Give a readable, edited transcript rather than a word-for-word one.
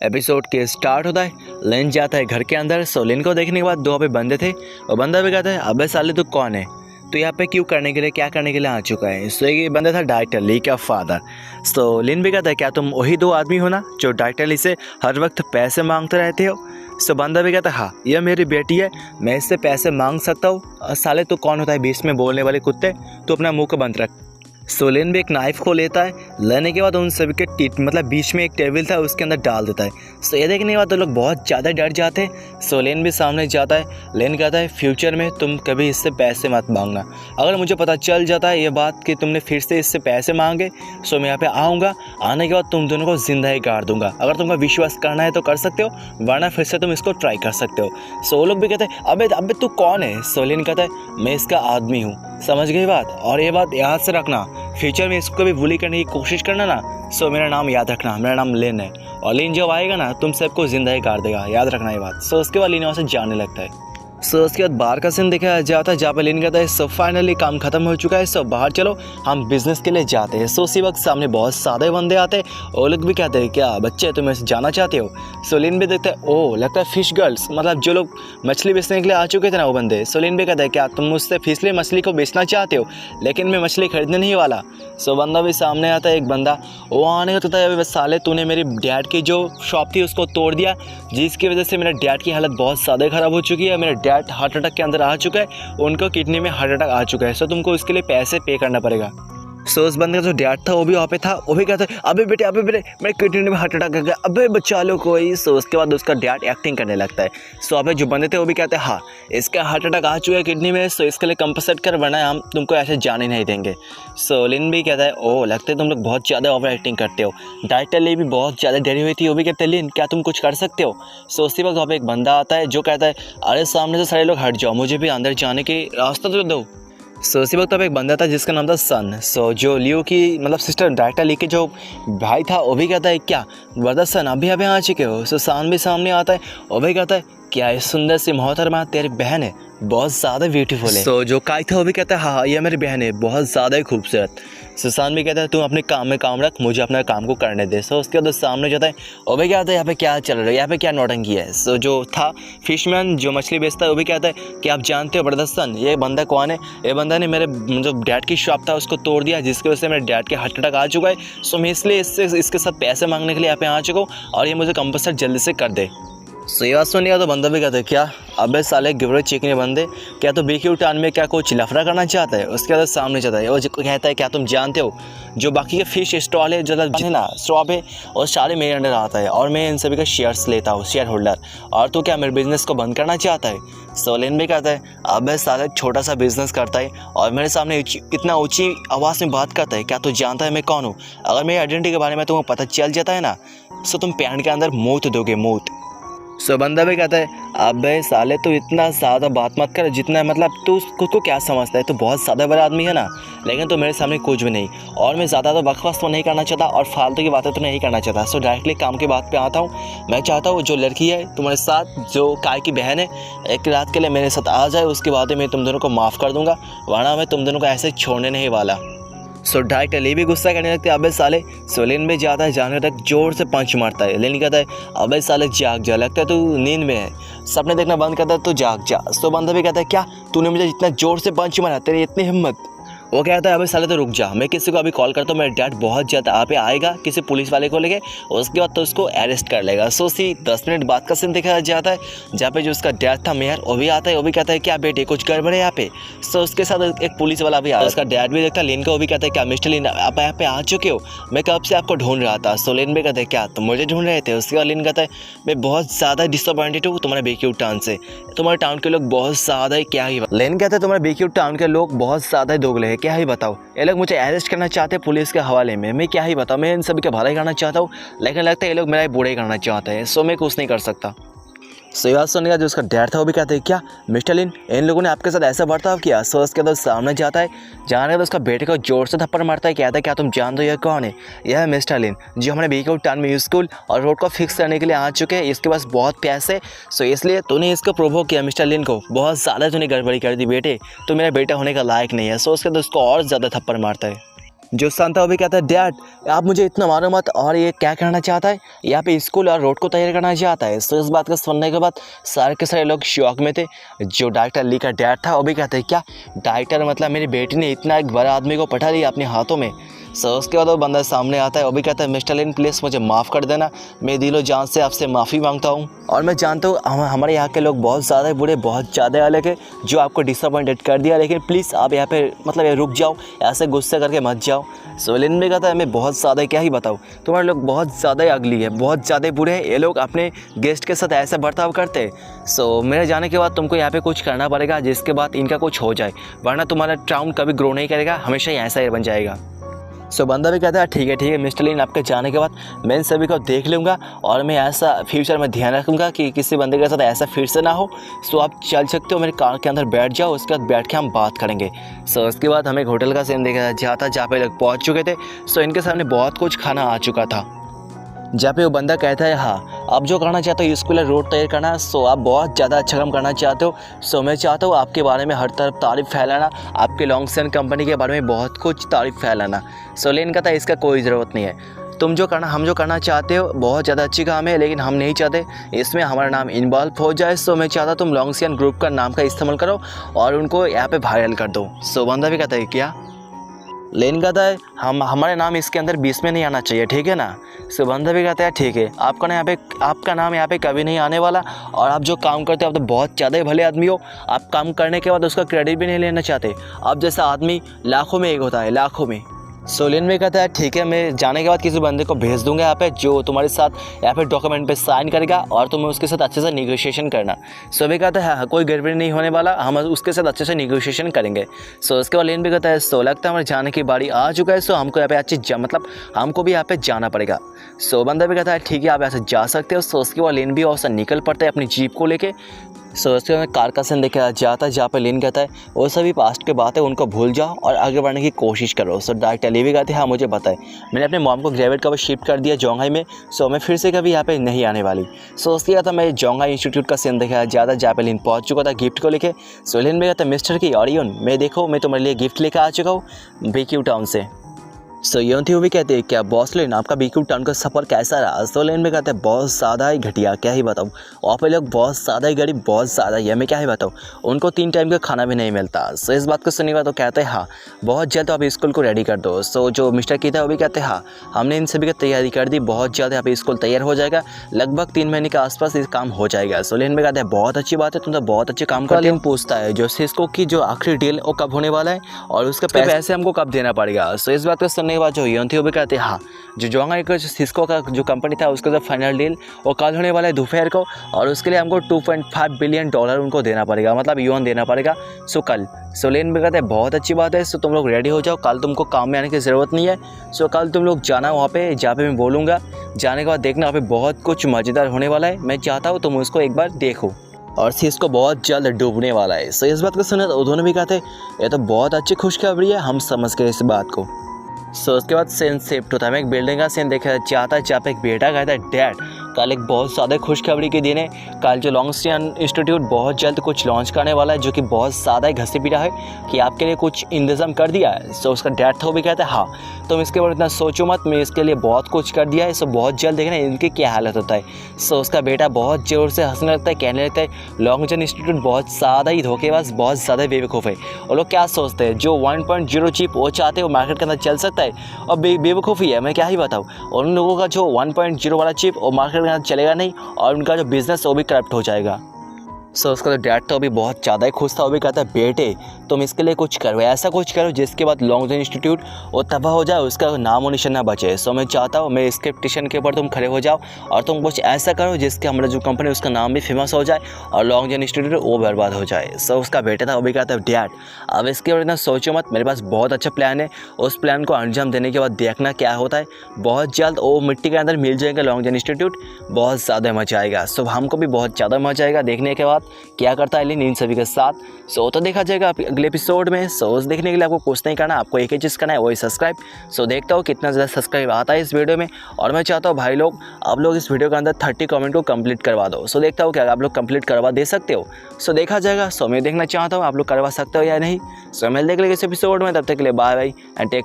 Episode के start होता है। लिन जाता है घर के अंदर। सो लिन को देखने के बाद दो पे बंदे थे। वो बंदा भी कहता है अबे साले तू कौन है, तो यहाँ पे क्यों करने के लिए क्या करने के लिए आ चुका है। सो ये बंदा था डायरेक्टर ली का फादर। सो लिन भी कहता है क्या तुम वही दो आदमी हो ना जो डायरेक्टर ली से हर वक्त पैसे मांगते रहते हो। सो बंदा भी कहता है हाँ ये मेरी बेटी है, मैं इससे पैसे मांग सकता हूँ। साले तू कौन होता है बीच में बोलने वाले कुत्ते, तो अपना मुंह को बंद रख। सो लिन भी एक नाइफ को लेता है। लेने के बाद उन सभी के मतलब बीच में एक टेबल था उसके अंदर डाल देता है। सो ये देखने के बाद तो लोग बहुत ज़्यादा डर जाते हैं। सो लिन भी सामने जाता है। लिन कहता है फ्यूचर में तुम कभी इससे पैसे मत मांगना। अगर मुझे पता चल जाता है ये बात कि तुमने फिर से इससे पैसे मांगे, सो मैं यहाँ पे आऊँगा। आने के बाद तुम दोनों को जिंदा ही गाड़ दूंगा। अगर तुमको विश्वास करना है तो कर सकते हो, वरना फिर से तुम इसको ट्राई कर सकते हो। सो वो लोग भी कहते हैं अबे अबे तू कौन है। सो लिन कहता है मैं इसका आदमी हूँ। समझ गई बात, और ये बात याद से रखना, फ्यूचर में इसको कभी बुली करने की कोशिश करना ना। सो मेरा नाम याद रखना, मेरा नाम लिन है, और लिन जब आएगा ना तुम सबको जिंदा ही गाड़ देगा, याद रखना ये बात। सो उसके बाद लिन वहाँ से जाने लगता है। सो उसके बाद बाहर का सीन देखा जाता है जहाँ पे लिन कहता है सो फाइनली काम खत्म हो चुका है, सो बाहर चलो हम बिजनेस के लिए जाते हैं। सो उसी वक्त सामने बहुत सारे बंदे आते हैं। वो लोग भी कहते हैं क्या बच्चे तुम ऐसे जाना चाहते हो। सो लिन भी देखता है ओ लगता है फिश गर्ल्स, मतलब जो लोग मछली बेचने के लिए आ चुके थे ना वो बंदे। सो लिन भी कहता है क्या तुम मुझसे फिसली मछली को बेचना चाहते हो, लेकिन मैं मछली खरीदने नहीं वाला। सो बंदा भी सामने आता है एक बंदा, वो आने का था साले तूने मेरी डैड की जो शॉप थी उसको तोड़ दिया, जिसकी वजह से मेरे डैड की हालत बहुत ज़्यादा ख़राब हो चुकी है। मेरे डैड हार्ट अटैक के अंदर आ चुका है, उनको किडनी में हार्ट अटैक आ चुका है। सो तुमको इसके लिए पैसे पे करना पड़ेगा। सो उस बंदे का जो डैड था वो भी वहाँ पे था। वो भी कहता है अबे बेटे मेरे किडनी में हार्ट अटैक आ गया, अबे बचा लो कोई। सो उसके बाद उसका डैड एक्टिंग करने लगता है। सो अबे जो बंदे थे वो भी कहते हैं हाँ इसका हार्ट अटैक आ चुका है किडनी में, सो इसके लिए कंपनसेट कर, वरना हम तुमको ऐसे जाने नहीं देंगे। सो लिन भी कहता है ओ लगता है तुम लोग बहुत ज़्यादा ओवर एक्टिंग करते हो। डायरेक्टर लिए भी बहुत ज़्यादा डरी हुई थी। वो भी कहते हैं लिन क्या तुम कुछ कर सकते हो। सो उसी वक्त वहाँ पे एक बंदा आता है जो कहता है अरे सामने से सारे लोग हट जाओ, मुझे भी अंदर जाने की रास्ता तो दो। सो उसी वक्त अब एक बंदा था जिसका नाम था सन। सो जो लियो की मतलब सिस्टर डायरेक्टर ली के जो भाई था वो भी कहता है क्या ब्रदर सन अभी अभी आ चुके हो। सो सन भी सामने आता है। वो भी कहता है क्या इस सुंदर सी मोहतरमा तेरी बहन है, बहुत ज़्यादा ब्यूटीफुल है। सो जो काई था वो भी कहता है हाँ ये मेरी बहन है, बहुत ज़्यादा ही खूबसूरत। सो सन भी कहता है तुम अपने काम में काम रख, मुझे अपना काम को करने दे। सो उसके बाद सामने जाता है। वो भी कहता है यहाँ पे क्या चल रहा है, यहाँ पे क्या नौटंकी है। सो जो था फिशमैन जो मछली बेचता है वो भी कहता है कि आप जानते हो ब्रदर सन ये बंदा कौन है। ये बंदा ने मेरे जो डैड की शॉप था उसको तोड़ दिया, जिसकी वजह से मेरे डैड के हार्ट अटैक आ चुका है। सो मैं इसलिए इसके साथ पैसे मांगने के लिए यहाँ पे आ चुका हूँ, और ये मुझे कंपनसेट जल्दी से कर दे। सो ये बात सुनिएगा तो बंदा भी कहता है क्या अबे साले गिवरे चिकने बंदे, क्या तो बीक्यू टाउन में क्या कुछ लफड़ा करना चाहता है। उसके बाद सामने जाता है। वो कहता है क्या तुम जानते हो जो बाकी के फिश स्टॉल है जो है ना शॉप है, और सारे मेरे अंडर आता है, और मैं इन सभी का शेयर्स लेता हूँ, शेयर होल्डर, और तू क्या मेरे बिजनेस को बंद करना चाहता है। सोलिन भी कहता है अबे साले छोटा सा बिजनेस करता है और मेरे सामने इतना ऊँची आवाज़ में बात करता है, क्या तू जानता है मैं कौन हूँ। अगर मेरी आइडेंटिटी के बारे में तुम्हें पता चल जाता है ना, सो तुम पैंट के अंदर मौत दोगे, मौत। सो बंदा भी कहता है अबे साले तू इतना ज़्यादा बात मत कर, जितना मतलब तू खुद को क्या समझता है, तो बहुत ज़्यादा बड़ा आदमी है ना, लेकिन तो मेरे सामने कुछ भी नहीं, और मैं ज़्यादा तो बकवास तो नहीं करना चाहता और फालतू की बातें तो नहीं करना चाहता। सो डायरेक्टली काम की बात पे आता हूँ। मैं चाहता हूँ जो लड़की है तुम्हारे साथ जो काय की बहन है एक रात के लिए मेरे साथ आ जाए, उसके बाद मैं तुम दोनों को माफ़ कर दूँगा, वरना मैं तुम दोनों को ऐसे छोड़ने नहीं वाला। सो डायरेक्टर ले भी गुस्सा करने लगते हैं अबे साले। सो लिन में जाता है, जाने तक जोर से पंच मारता है। लिन कहता है अबे साले जाग जा, लगता है तू नींद में है, सपने देखना बंद करता है तो जाग जा। सो बंदा भी कहता है क्या तूने मुझे इतना जोर से पंच मारा, तेरी इतनी हिम्मत। वो कहता है अबे साले तो रुक जा, मैं किसी को अभी कॉल करता हूँ, मेरा डैड बहुत ज़्यादा आप पे आएगा किसी पुलिस वाले को लेके, उसके बाद तो उसको अरेस्ट कर लेगा। सो उसी 10 मिनट बाद का सीन देखा जाता है जहाँ पे जो उसका डैड था मेयर वो भी आता है। वो भी कहता है क्या बेटे कुछ गड़बड़ है यहाँ पे। सो उसके साथ एक पुलिस वाला भी आता है, उसका डैड भी देखता है लिन को। वो भी कहता है क्या मिस्टर लिन आप यहाँ पे आ चुके हो, मैं कब से आपको ढूंढ रहा था। सो लिन भी कहता है क्या तुम मुझे ढूंढ रहे थे। उसके बाद लिन कहता है मैं बहुत ज़्यादा डिसअपॉइंटेड हूँ तुम्हारे बीक्यू टाउन से, तुम्हारे टाउन के लोग बहुत ज़्यादा ही क्या ही। लिन कहता है तुम्हारे बीक्यू टाउन के लोग बहुत ज़्यादा ही दोगले हैं, क्या ही बताओ, ये लोग मुझे अरेस्ट करना चाहते हैं पुलिस के हवाले में, मैं क्या ही बताऊँ, मैं इन सभी का भला ही करना चाहता हूँ, लेकिन लगता है ये लोग मेरा बुरा ही करना चाहते हैं। सो मैं कुछ नहीं कर सकता। सो ये बात सुनने का जो उसका डैड था वो भी कहते हैं क्या मिस्टर लिन इन लोगों ने आपके साथ ऐसा बर्ताव किया। सो उसके बाद सामने जाता है, जाने तो उसका बेटे को जोर से थप्पड़ मारता है। कहता है क्या तुम जानते हो यह कौन है, यह है मिस्टर लिन जो हमारे बीक्यू टाउन में स्कूल और रोड को फिक्स करने के लिए आ चुके हैं, इसके पास बहुत पैसे। सो इसलिए तूने इसको प्रोवोक किया मिस्टर लिन को, बहुत ज़्यादा तूने गड़बड़ी कर दी बेटे, तो मेरा बेटा होने का लायक नहीं है। सो उसके बाद उसको और ज़्यादा थप्पड़ मारता है। जो सन था वो भी कहता है डैड आप मुझे इतना मारो मत, और ये क्या करना चाहता है, यहाँ पे स्कूल और रोड को तैयार करना चाहता है। तो इस बात को सुनने के बाद सारे के सारे लोग शॉक में थे। जो डायरेक्टर ली का डैड था वो भी कहते हैं क्या डायरेक्टर मतलब मेरी बेटी ने इतना एक बड़ा आदमी को पटा लिया अपने हाथों में। सो उसके बाद वो बंदा सामने आता है, वो भी कहता है मिस्टर लिन प्लीज़ मुझे माफ़ कर देना, मैं दिलो जान से आपसे माफ़ी मांगता हूँ। और मैं जानता हूँ हमारे यहाँ के लोग बहुत ज़्यादा बुरे, बहुत ज़्यादा अलग है जो आपको डिसअपॉइंटेड कर दिया, लेकिन प्लीज़ आप यहाँ पे मतलब ये रुक जाओ, ऐसे गुस्से करके मत जाओ। सो लिन भी कहता है मैं बहुत ज़्यादा क्या ही बताऊँ, तुम्हारे लोग बहुत ज़्यादा अगली है, बहुत ज़्यादा बुरे हैं, ये लोग अपने गेस्ट के साथ ऐसा बर्ताव करते हैं। सो मेरे जाने के बाद तुमको यहाँ पे कुछ करना पड़ेगा जिसके बाद इनका कुछ हो जाए, वरना तुम्हारा टाउन कभी ग्रो नहीं करेगा, हमेशा ही ऐसा ही बन जाएगा। सो बंदा भी कहता है ठीक है मिस्टर लिन, आपके जाने के बाद मैं इन सभी को देख लूँगा और मैं ऐसा फ्यूचर में ध्यान रखूँगा कि किसी बंदे के साथ ऐसा फिर से ना हो। सो आप चल सकते हो, मेरे कार के अंदर बैठ जाओ, उसके बाद बैठ के हम बात करेंगे। सो उसके बाद हमें एक होटल का सीन देखा जाता जहाँ पे लोग पहुँच चुके थे। सो इनके सामने बहुत कुछ खाना आ चुका था, जहाँ पे वो बंदा कहता है हाँ आप जो करना चाहते हो स्कूल रोड तैयार करना, सो आप बहुत ज़्यादा अच्छा काम करना चाहते हो। सो मैं चाहता हूँ आपके बारे में हर तरफ तारीफ़ फैलाना, आपके लॉन्गसन कंपनी के बारे में बहुत कुछ तारीफ़ फैलाना। सो लेकिन कहता है इसका कोई ज़रूरत नहीं है, तुम जो करना हम जो करना चाहते हो बहुत ज़्यादा अच्छी काम है, लेकिन हम नहीं चाहते इसमें हमारा नाम इन्वॉल्व हो जाए। सो मैं चाहता तुम लॉन्गसन ग्रुप का नाम का इस्तेमाल करो और उनको यहाँ पे वायरल कर दो। सो बंदा भी कहता है क्या, लेन कहता है हमारे नाम इसके अंदर 20 में नहीं आना चाहिए, ठीक है ना। सो बंदा भी कहता है ठीक है, आपका नाम यहाँ पे कभी नहीं आने वाला, और आप जो काम करते हो आप तो बहुत ज़्यादा ही भले आदमी हो, आप काम करने के बाद उसका क्रेडिट भी नहीं लेना चाहते, आप जैसा आदमी लाखों में एक होता है, लाखों में। सो लिन भी कहता है ठीक है, मैं जाने के बाद किसी बंदे को भेज दूंगा यहाँ पे जो तुम्हारे साथ यहाँ पे डॉक्यूमेंट पे साइन करेगा और तुम्हें उसके साथ अच्छे से निगोशिएशन करना। सो भी कहता है हाँ कोई गड़बड़ी नहीं होने वाला, हम उसके साथ अच्छे से निगोशिएशन करेंगे। सो उसके बाद लिन भी कहता है सो लगता है हमारे जाने की बारी आ चुका है, सो हमको यहाँ पे अच्छी मतलब हमको भी यहाँ पे जाना पड़ेगा। सो बंदा भी कहता है ठीक है आप ऐसे जा सकते हो। सो उसके बाद लिन भी और निकल पड़ता है अपनी जीप को लेके। सो उसके बाद कार का सीन देखा जाता है जहाँ पे लिन कहता है वो सभी पास्ट के बात है उनको भूल जाओ और आगे बढ़ने की कोशिश करो। सो डायरेक्टर ली भी कहते हैं हाँ मुझे पता है, मैंने अपने मॉम को ग्रेजुएट कब शिफ्ट कर दिया जोंघाई में, सो मैं फिर से कभी यहाँ पे नहीं आने वाली। सो उसके बाद मैं जोंघाई इंस्टीट्यूट का सीन देखा जाता जहाँ पे लिन पहुँच चुका था गिफ्ट को लेके। सो लिन भी कहता है मिस्टर की ऑरियन मैं देखो मैं तुम्हारे लिए गिफ्ट लेकर आ चुका हूँ BQ टाउन से। सो यूँ थी वो भी कहते हैं क्या बॉस लेन आपका BQ टाउन का सफ़र कैसा रहा। सो लेन में कहते हैं बहुत ज़्यादा ही घटिया, क्या ही बताऊँ, वहाँ पे लोग बहुत ज़्यादा ही गरीब, बहुत ज़्यादा ही, मैं क्या ही बताऊँ, उनको 3 टाइम का खाना भी नहीं मिलता। सो इस बात को सुनने के बाद तो कहते हैं हाँ बहुत जल्द आप स्कूल को रेडी कर दो। सो जो मिस्टर की था वो भी कहते हैं हाँ हमने इन सभी की तैयारी कर दी, बहुत जल्द यहाँ पे स्कूल तैयार हो जाएगा, लगभग 3 महीने के आसपास इस काम हो जाएगा। सो लेन में कहते हैं बहुत अच्छी बात है, तुम तो बहुत अच्छे काम करते हो। पूछता है जो सिस्को की जो आखिरी डील वो कब होने वाला है और उसके पैसे हमको कब देना पड़ेगा। सो इस बात को सुनने के बाद जो यूँ थी वो भी कहते हैं हाँ जो जोंघाई का सिस्को का जो कंपनी था उसका जो फाइनल डील वो कल होने वाला है दोपहर को, और उसके लिए हमको $2.5 बिलियन उनको देना पड़ेगा, मतलब युआन देना पड़ेगा। सो कल। सो लेन भी कहते हैं बहुत अच्छी बात है, सो तुम लोग रेडी हो जाओ, कल तुमको काम में आने की ज़रूरत नहीं है। सो कल तुम लोग जाना वहाँ पे जहाँ पे मैं बोलूँगा, जाने के बाद देखना वहाँ पे बहुत कुछ मज़ेदार होने वाला है, मैं चाहता हूँ तुम उसको एक बार देखो, और सिस्को बहुत जल्द डूबने वाला है। सो इस बात को सुने तो उन्होंने भी कहते ये तो बहुत अच्छी खुशखबरी है, हम समझ गए इस बात को। सो उसके बाद सीन शिफ्ट होता है, मैं एक बिल्डिंग का सीन देखा जाता है जहाँ पे एक बेटा कहता है डैड कल एक बहुत ज़्यादा खुशखबरी के दिन है, कल जो लॉन्गसन इंस्टीट्यूट बहुत जल्द कुछ लॉन्च करने वाला है जो कि बहुत ज़्यादा घसी पीटा है कि आपके लिए कुछ इंतज़ाम कर दिया है। सो उसका डैड था वो भी कहता है हाँ तुम इसके बारे इतना सोचो मत, मैं इसके लिए बहुत कुछ कर दिया है, सो बहुत जल्द देखना इनकी क्या हालत होता है। सो उसका बेटा बहुत ज़ोर से हंसने लगता है, कहने लगता है लॉन्गसन इंस्टीट्यूट बहुत ज़्यादा ही धोखेबाज, बहुत ज़्यादा बेवकूफ़ है, वो लोग क्या सोचते हैं जो 1.0 चिप वो चाहते हैं वो मार्केट के अंदर चल सकता है, और बेवकूफ़ी है, मैं क्या ही बताऊँ, उन लोगों का जो 1.0 वाला चिप वो मार्केट के अंदर चलेगा नहीं और उनका जो बिज़नेस वो भी करप्ट हो जाएगा। सो उसका जो डैड था वो भी बहुत ज़्यादा ही खुश था, वो भी कहता है बेटे तुम इसके लिए कुछ करो, ऐसा कुछ करो जिसके बाद लॉन्गसन इंस्टीट्यूट वो तबाह हो जाए, उसका नाम और निशान ना बचे। सो मैं चाहता हूँ मैं इसके पिटीशन के ऊपर तुम खड़े हो जाओ और तुम कुछ ऐसा करो जिसके हमारा जो कंपनी उसका नाम भी फेमस हो जाए और लॉन्गसन इंस्टीट्यूट वो बर्बाद हो जाए। सो उसका बेटा था वो भी कहता है डैड अब इसके ऊपर इतना सोचो मत, मेरे पास बहुत अच्छा प्लान है, उस प्लान को अंजाम देने के बाद देखना क्या होता है, बहुत जल्द वो मिट्टी के अंदर मिल जाएगा लॉन्गसन इंस्टीट्यूट, बहुत ज़्यादा मजा आएगा। सो हमको भी बहुत ज़्यादा मजा आएगा देखने के बाद क्या करता है लिन इन सभी के साथ। सो तो देखा जाएगा अगले एपिसोड में। सो उस देखने के लिए आपको कुछ नहीं करना, आपको एक ही चीज़ करना है वही सब्सक्राइब। सो देखता हूँ कितना ज़्यादा सब्सक्राइब आता है इस वीडियो में, और मैं चाहता हूँ भाई लोग आप लोग इस वीडियो के अंदर 30 कमेंट को कंप्लीट करवा दो। सो देखता हूँ क्या आप लोग कंप्लीट करवा दे सकते हो, सो देखा जाएगा। सो मैं देखना चाहता हूँ आप लोग करवा सकते हो या नहीं। सो मिलते हैं अगले इस एपिसोड में, तब तक के लिए बाय बाय एंड टेक